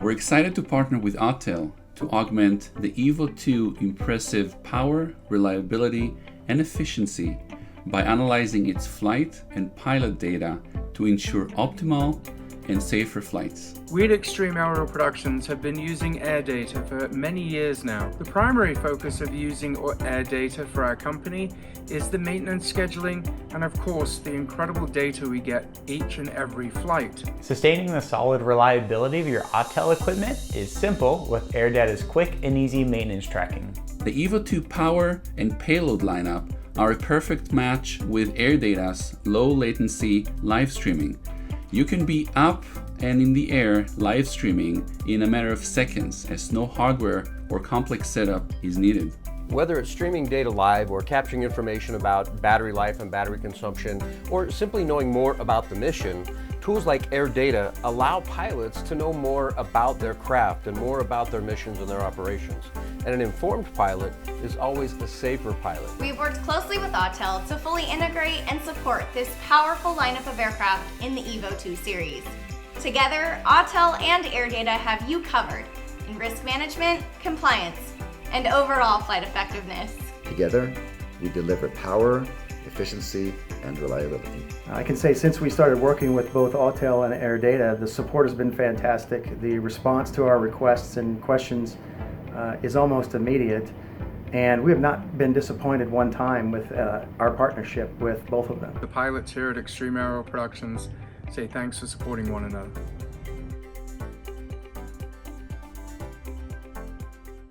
We're excited to partner with Autel to augment the EVO II impressive power, reliability, and efficiency by analyzing its flight and pilot data to ensure optimal and safer flights. We at Extreme Aerial Productions have been using AirData for many years now. The primary focus of using AirData for our company is the maintenance scheduling and of course the incredible data we get each and every flight. Sustaining the solid reliability of your Autel equipment is simple with AirData's quick and easy maintenance tracking. The EVO II power and payload lineup are a perfect match with AirData's low latency live streaming. You can be up and in the air live streaming in a matter of seconds as no hardware or complex setup is needed. Whether it's streaming data live or capturing information about battery life and battery consumption, or simply knowing more about the mission, tools like AirData allow pilots to know more about their craft and more about their missions and their operations. And an informed pilot is always a safer pilot. We've worked closely with Autel to fully integrate and support this powerful lineup of aircraft in the EVO II series. Together, Autel and AirData have you covered in risk management, compliance, and overall flight effectiveness. Together, we deliver power, efficiency, and reliability. I can say since we started working with both Autel and AirData, the support has been fantastic. The response to our requests and questions is almost immediate, and we have not been disappointed one time with our partnership with both of them. The pilots here at Extreme Aerial Productions say thanks for supporting one another.